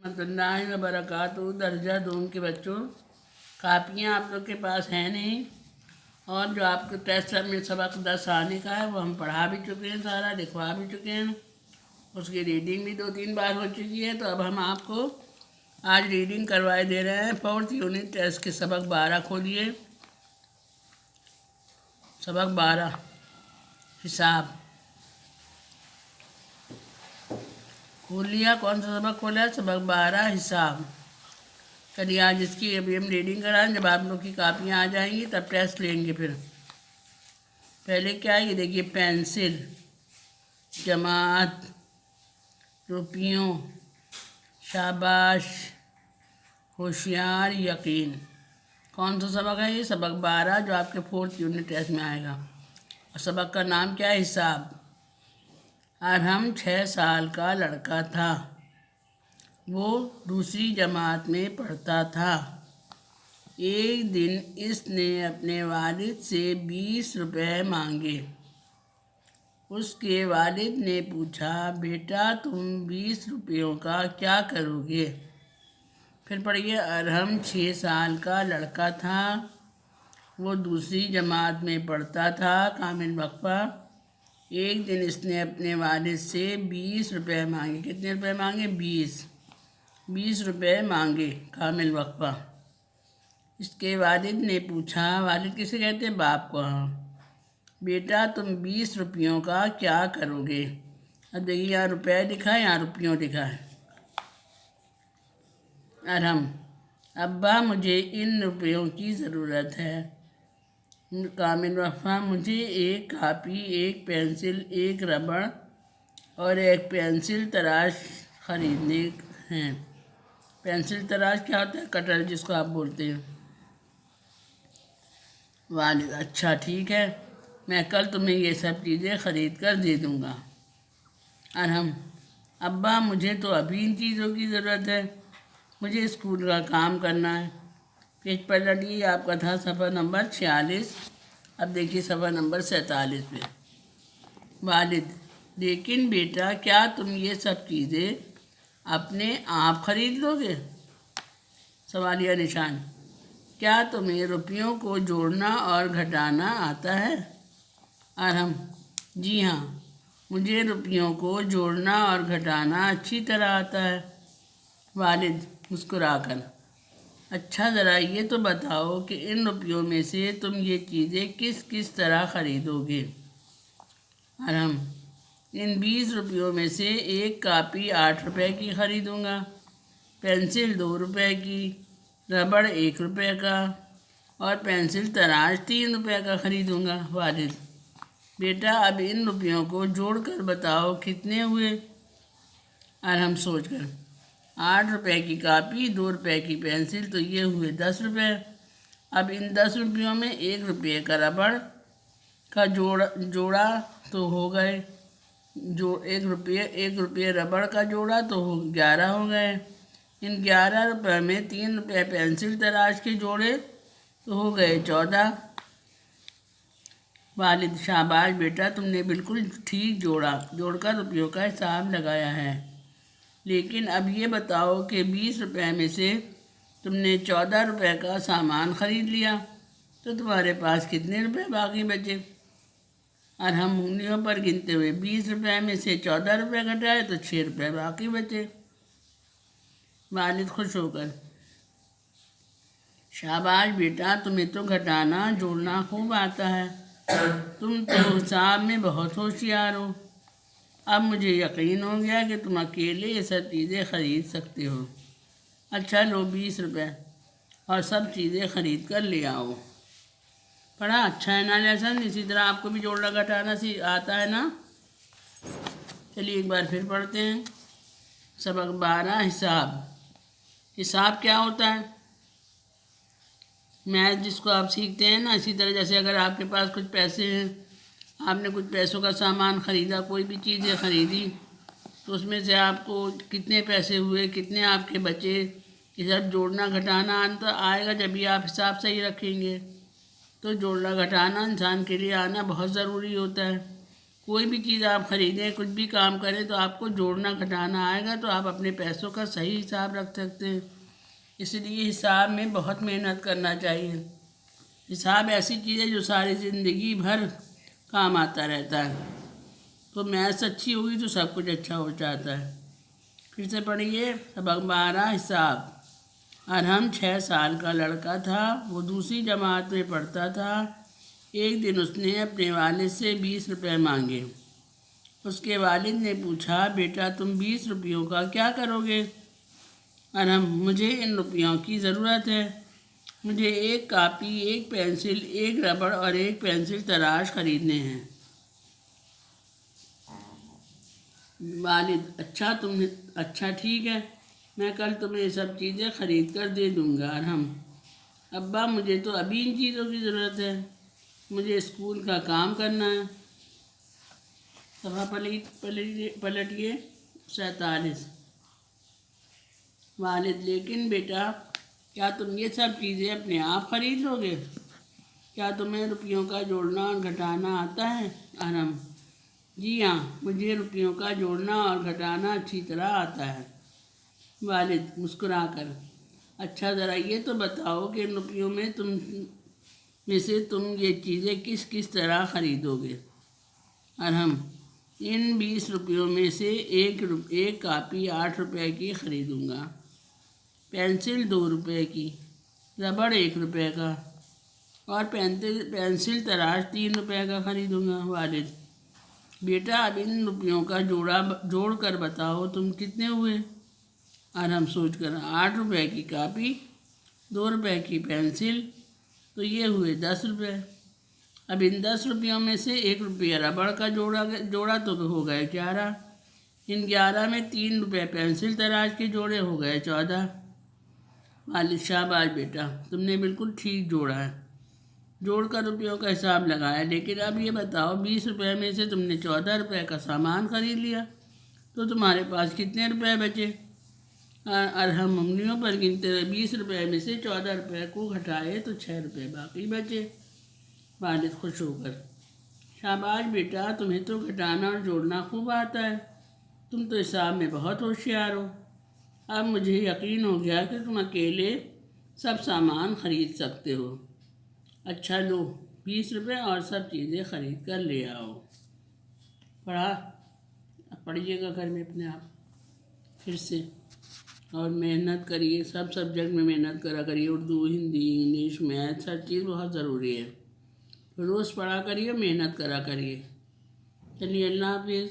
रहमतुल्लाहि व बरकातुहू। दर्जा दूम के बच्चों, कापियाँ आप लोग के पास हैं नहीं, और जो आपके टेस्ट में सबक 10 आने का है वो हम पढ़ा भी चुके हैं, सारा लिखवा भी चुके हैं। उसकी रीडिंग भी 2-3 बार हो चुकी है। तो अब हम आपको आज रीडिंग करवाए दे रहे हैं। 4th यूनिट टेस्ट के सबक 12 खोलिए। सबक 12 हिसाब खोल लिया। कौन सा सबक खोला है? सबक 12 हिसाब। चलिए आज इसकी अभी हम रीडिंग कराएं। जब आप लोग की कापियाँ आ जाएंगी तब टेस्ट लेंगे। फिर पहले क्या है, ये देखिए, पेंसिल, जमात, रुपयों, शाबाश, होशियार, यकीन। कौन सा सबक है? ये सबक 12 जो आपके 4th यूनिट टेस्ट में आएगा। और सबक का नाम क्या है? हिसाब। अरहम 6 साल का लड़का था। वो दूसरी जमात में पढ़ता था। एक दिन इसने अपने वालिद से 20 रुपये मांगे। उसके वालिद ने पूछा, बेटा तुम 20 रुपयों का क्या करोगे? फिर पढ़िए। अरहम 6 साल का लड़का था। वो दूसरी जमात में पढ़ता था। कामिल वक्फा। एक दिन इसने अपने वालिद से 20 रुपये मांगे। कितने रुपये मांगे? 20 रुपये मांगे। कामिल वक्फा। इसके वालिद ने पूछा, वालिद किसे कहते हैं? बाप को। हाँ। बेटा तुम 20 रुपयों का क्या करोगे? अब देखिए, यहाँ रुपये लिखा है, यहाँ रुपयों लिखा है। अरहम, अब्बा मुझे इन रुपयों की ज़रूरत है। कामिल वफ़ा, मुझे एक कापी, एक पेंसिल, एक रबड़ और एक पेंसिल तराश ख़रीदने हैं। पेंसिल तराश क्या होता है? कटर जिसको आप बोलते हैं। वालिद, अच्छा ठीक है, मैं कल तुम्हें ये सब चीज़ें ख़रीद कर दे दूँगा। अरहम, अब्बा मुझे तो अभी इन चीज़ों की ज़रूरत है, मुझे स्कूल का काम करना है। पेज पर लड़िए, आपका था सफ़र नंबर 46। अब देखिए सफ़र नंबर 47 पे। वालिद, लेकिन बेटा क्या तुम ये सब चीज़ें अपने आप ख़रीद लोगे? सवालिया निशान। क्या तुम्हें रुपयों को जोड़ना और घटाना आता है? अरहम, जी हाँ, मुझे रुपयों को जोड़ना और घटाना अच्छी तरह आता है। वालिद मुस्कुराकर, अच्छा ज़रा ये तो बताओ कि इन रुपयों में से तुम ये चीज़ें किस किस तरह ख़रीदोगे? अरहम, इन 20 रुपयों में से एक कापी 8 रुपये की ख़रीदूँगा, पेंसिल 2 रुपये की, रबड़ 1 रुपये का और पेंसिल तराश 3 रुपये का ख़रीदूँगा। वालिद, बेटा अब इन रुपयों को जोड़कर बताओ कितने हुए? अरहम सोचकर, 8 रुपये की कापी, 2 रुपये की पेंसिल, तो ये हुए 10 रुपये। अब इन 10 रुपयों में 1 रुपये का रबड़ का जोड़ा तो हो गए, जो 1 रुपये रबड़ का जोड़ा तो 11 हो गए। इन 11 रुपये में 3 रुपये पेंसिल तराश के जोड़े तो हो गए 14। वालिद, शाबाश बेटा, तुमने बिल्कुल ठीक जोड़कर रुपयों का हिसाब लगाया है। लेकिन अब ये बताओ कि 20 रुपये में से तुमने 14 रुपये का सामान ख़रीद लिया, तो तुम्हारे पास कितने रुपये बाकी बचे? और हम उंगलियों पर गिनते हुए 20 रुपये में से 14 रुपये घटाए तो 6 रुपये बाकी बचे। वालिद खुश होकर, शाबाश बेटा, तुम्हें तो घटाना जोड़ना खूब आता है, तुम तो हिसाब में बहुत होशियार हो। अब मुझे यकीन हो गया कि तुम अकेले ये सब चीज़ें ख़रीद सकते हो। अच्छा लो 20 रुपये और सब चीज़ें ख़रीद कर ले आओ। पढ़ा? अच्छा है ना लेसन? इसी तरह आपको भी जोड़ना घटाना आता है ना? चलिए एक बार फिर पढ़ते हैं। सबक 12 हिसाब। हिसाब क्या होता है? मैथ जिसको आप सीखते हैं ना, इसी तरह जैसे अगर आपके पास कुछ पैसे हैं, आपने कुछ पैसों का सामान ख़रीदा, कोई भी चीज़ें ख़रीदी, तो उसमें से आपको कितने पैसे हुए, कितने आपके बचे, ये सब जोड़ना घटाना अंतर आएगा जब भी आप हिसाब सही रखेंगे। तो जोड़ना घटाना इंसान के लिए आना बहुत ज़रूरी होता है। कोई भी चीज़ आप ख़रीदें, कुछ भी काम करें तो आपको जोड़ना घटाना आएगा, तो आप अपने पैसों का सही हिसाब रख सकते हैं। इसलिए हिसाब में बहुत मेहनत करना चाहिए। हिसाब ऐसी चीज़ है जो सारी ज़िंदगी भर काम आता रहता है। तो मैथ्स अच्छी होगी तो सब कुछ अच्छा हो जाता है। फिर से पढ़िए सबक 12 हिसाब। अरहम 6 साल का लड़का था। वो दूसरी जमात में पढ़ता था। एक दिन उसने अपने वालिद से 20 रुपये मांगे। उसके वालिद ने पूछा, बेटा तुम 20 रुपयों का क्या करोगे? अरहम, मुझे इन रुपयों की ज़रूरत है। मुझे एक कापी, एक पेंसिल, एक रबड़ और एक पेंसिल तराश खरीदने हैं। वालिद, अच्छा ठीक है, मैं कल तुम्हें ये सब चीज़ें ख़रीद कर दे दूँगा। अरहम, अब्बा मुझे तो अभी इन चीज़ों की ज़रूरत है, मुझे स्कूल का काम करना है। सभा पलटिए 47। वालिद, लेकिन बेटा क्या तुम ये सब चीज़ें अपने आप खरीद लोगे? क्या तुम्हें रुपयों का जोड़ना और घटाना आता है? अरहम, जी हाँ, मुझे रुपयों का जोड़ना और घटाना अच्छी तरह आता है। वालिद मुस्कुराकर, अच्छा ज़रा ये तो बताओ कि इन रुपयों में से तुम ये चीज़ें किस किस तरह ख़रीदोगे? अरहम, इन 20 रुपयों में से एक कापी 8 रुपए की ख़रीदूँगा, पेंसिल 2 रुपए की, रबड़ 1 रुपए का और पेंसिल तराश 3 रुपए का ख़रीदूँगा। वालिद, बेटा अब इन रुपयों का जोड़ कर बताओ तुम कितने हुए? अरहम सोचकर, 8 रुपए की कापी, 2 रुपए की पेंसिल, तो ये हुए 10 रुपये। अब इन 10 रुपयों में से 1 रुपया रबड़ का जोड़ा तो हो गए 11। इन 11 में 3 रुपये पेंसिल तराश के जोड़े हो गए 14। वालिद, शाबाश बेटा, तुमने बिल्कुल ठीक जोड़ा है, जोड़कर रुपयों का हिसाब लगाया। लेकिन अब ये बताओ, 20 रुपये में से तुमने 14 रुपये का सामान खरीद लिया, तो तुम्हारे पास कितने रुपए बचे? अरहम उंगलियों पर गिनते हुए 20 रुपये में से 14 रुपये को घटाए तो 6 रुपये बाकी बचे। वालिद खुश होकर, शाबाश बेटा, तुम्हें तो घटाना और जोड़ना खूब आता है, तुम तो हिसाब में बहुत होशियार हो। अब मुझे यकीन हो गया कि तुम अकेले सब सामान खरीद सकते हो। अच्छा लो, 20 रुपये और सब चीज़ें ख़रीद कर ले आओ। पढ़ा? अब पढ़िएगा घर में अपने आप फिर से, और मेहनत करिए, सब सब्जेक्ट में मेहनत करा करिए, उर्दू, हिंदी, इंग्लिश, मैथ्स, हर चीज़ बहुत ज़रूरी है। रोज़ पढ़ा करिए, मेहनत करा करिए। चलिए, अल्लाह हाफिज़।